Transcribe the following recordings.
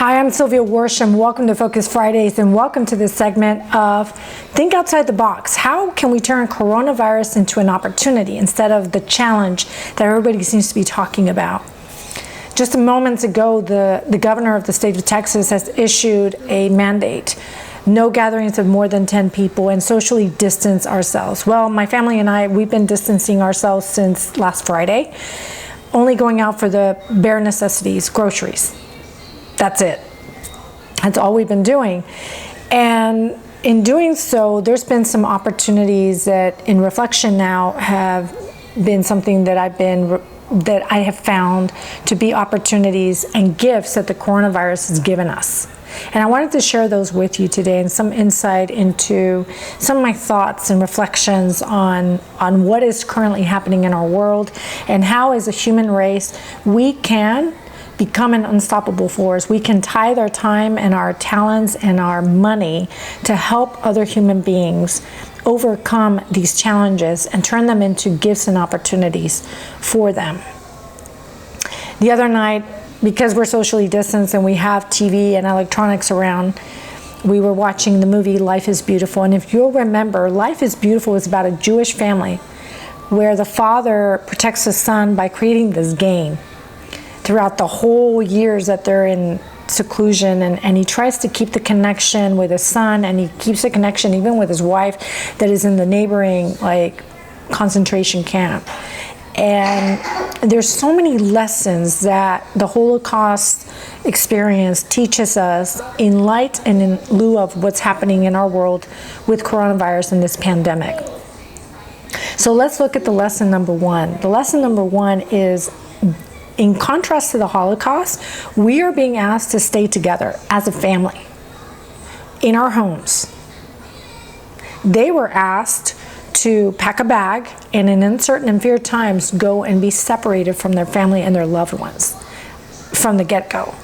Hi, I'm Sylvia Worsham. Welcome to Focus Fridays and welcome to this segment of Think Outside the Box. How can we turn coronavirus into an opportunity instead of the challenge that everybody seems to be talking about? Just moments ago, the governor of the state of Texas has issued a mandate. No gatherings of more than 10 people and socially distance ourselves. Well, my family and I, we've been distancing ourselves since last Friday, only going out for the bare necessities, groceries. That's it. That's all we've been doing. And in doing so, there's been some opportunities that in reflection now have been something that I have found to be opportunities and gifts that the coronavirus has given us. And I wanted to share those with you today and some insight into some of my thoughts and reflections on what is currently happening in our world and how as a human race we can become an unstoppable force. We can tithe our time and our talents and our money to help other human beings overcome these challenges and turn them into gifts and opportunities for them. The other night, because we're socially distanced and we have TV and electronics around, we were watching the movie Life is Beautiful. And if you'll remember, Life is Beautiful is about a Jewish family where the father protects the son by creating this game throughout the whole years that they're in seclusion, and he tries to keep the connection with his son, and he keeps the connection even with his wife that is in the neighboring concentration camp. And there's so many lessons that the Holocaust experience teaches us in light and in lieu of what's happening in our world with coronavirus and this pandemic. So let's look at the lesson number one. The lesson number one is, in contrast to the Holocaust, we are being asked to stay together as a family in our homes. They were asked to pack a bag and in uncertain and feared times go and be separated from their family and their loved ones from the get-go.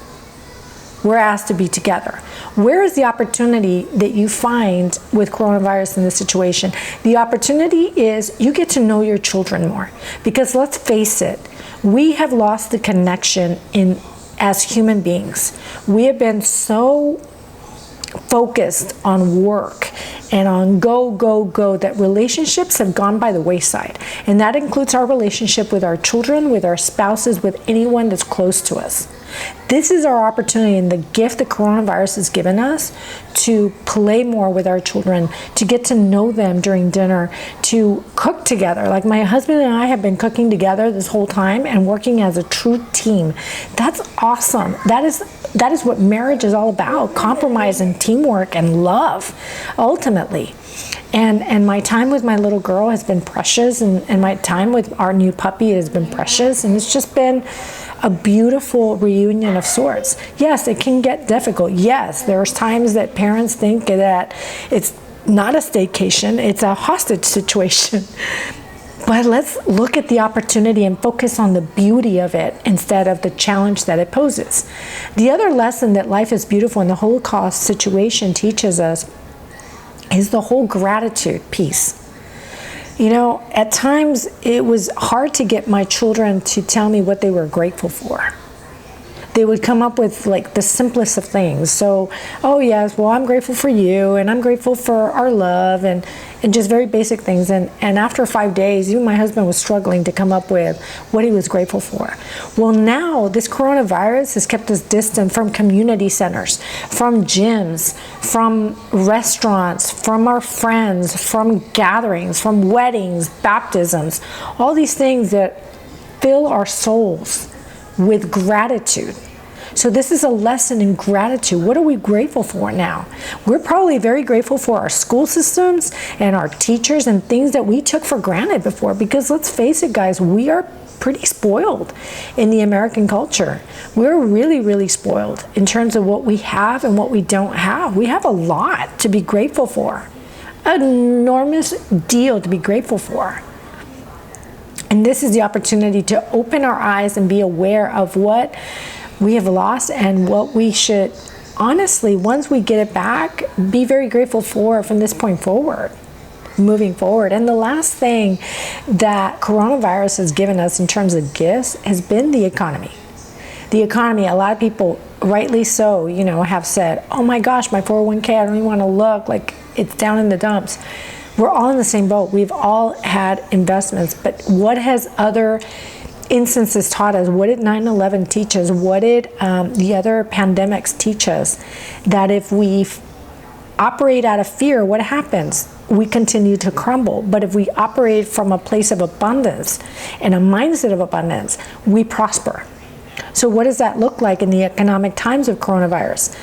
We're asked to be together. Where is the opportunity that you find with coronavirus in this situation? The opportunity is you get to know your children more. Because let's face it, we have lost the connection as human beings. We have been so focused on work and on go that relationships have gone by the wayside. And that includes our relationship with our children, with our spouses, with anyone that's close to us. This is our opportunity and the gift that coronavirus has given us to play more with our children, to get to know them during dinner, to cook together. Like my husband and I have been cooking together this whole time and working as a true team. That's awesome. That is what marriage is all about, compromise and teamwork and love, ultimately. And my time with my little girl has been precious, and my time with our new puppy has been precious, and it's just been a beautiful reunion of sorts. Yes, it can get difficult. Yes, there's times that parents think that it's not a staycation, it's a hostage situation. But let's look at the opportunity and focus on the beauty of it instead of the challenge that it poses. The other lesson that Life is Beautiful in the Holocaust situation teaches us is the whole gratitude piece. You know, at times it was hard to get my children to tell me what they were grateful for. They would come up with like the simplest of things. So, oh yes, well, I'm grateful for you, and I'm grateful for our love, and just very basic things. And after 5 days, even my husband was struggling to come up with what he was grateful for. Well, now this coronavirus has kept us distant from community centers, from gyms, from restaurants, from our friends, from gatherings, from weddings, baptisms, all these things that fill our souls with gratitude. So this is a lesson in gratitude. What are we grateful for now? We're probably very grateful for our school systems and our teachers and things that we took for granted before, because let's face it, guys, we are pretty spoiled in the American culture. We're really, really spoiled in terms of what we have and what we don't have. We have a lot to be grateful for, an enormous deal to be grateful for. And this is the opportunity to open our eyes and be aware of what we have lost and what we should, honestly, once we get it back, be very grateful for from this point forward, moving forward. And the last thing that coronavirus has given us in terms of gifts has been the economy. The economy, a lot of people rightly so, you know, have said, oh my gosh, my 401k, I don't even want to look, like it's down in the dumps. We're all in the same boat. We've all had investments, but what has other instances taught us? What did 9/11 teach us? What did the other pandemics teach us? That if we operate out of fear, what happens? We continue to crumble. But if we operate from a place of abundance and a mindset of abundance, we prosper. So what does that look like in the economic times of coronavirus?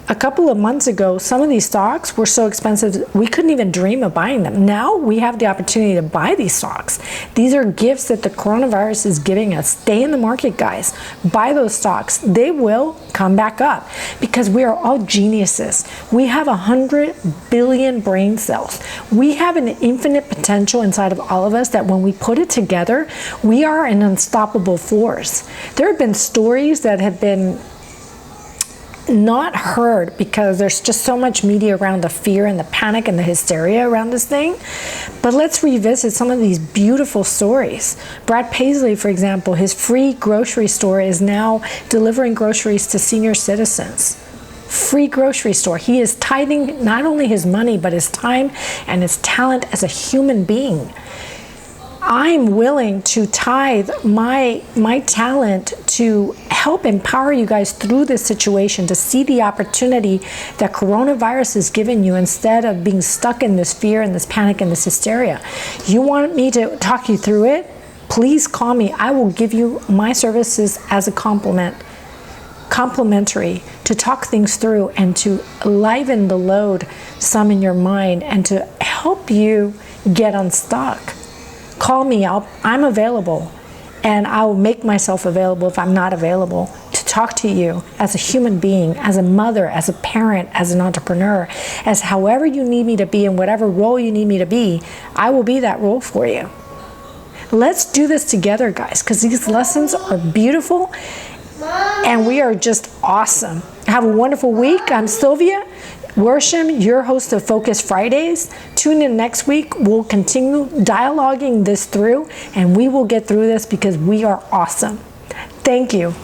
A couple of months ago, some of these stocks were so expensive, we couldn't even dream of buying them. Now we have the opportunity to buy these stocks. These are gifts that the coronavirus is giving us. Stay in the market, guys. Buy those stocks. They will come back up because we are all geniuses. We have 100 billion brain cells. We have an infinite potential inside of all of us that when we put it together, we are an unstoppable force. There have been stories that have been not heard because there's just so much media around the fear and the panic and the hysteria around this thing. But let's revisit some of these beautiful stories. Brad Paisley, for example, his free grocery store is now delivering groceries to senior citizens. Free grocery store. He is tithing not only his money, but his time and his talent as a human being. I'm willing to tithe my talent to help empower you guys through this situation, to see the opportunity that coronavirus has given you instead of being stuck in this fear and this panic and this hysteria. You want me to talk you through it? Please call me. I will give you my services as a complimentary to talk things through and to liven the load some in your mind and to help you get unstuck. Call me, I'm available, and I will make myself available if I'm not available to talk to you as a human being, as a mother, as a parent, as an entrepreneur, as however you need me to be in whatever role you need me to be. I will be that role for you. Let's do this together, guys, because these lessons are beautiful and we are just awesome. Have a wonderful week. I'm Sylvia Worsham, your host of Focus Fridays. Tune in next week. We'll continue dialoguing this through and we will get through this because we are awesome. Thank you.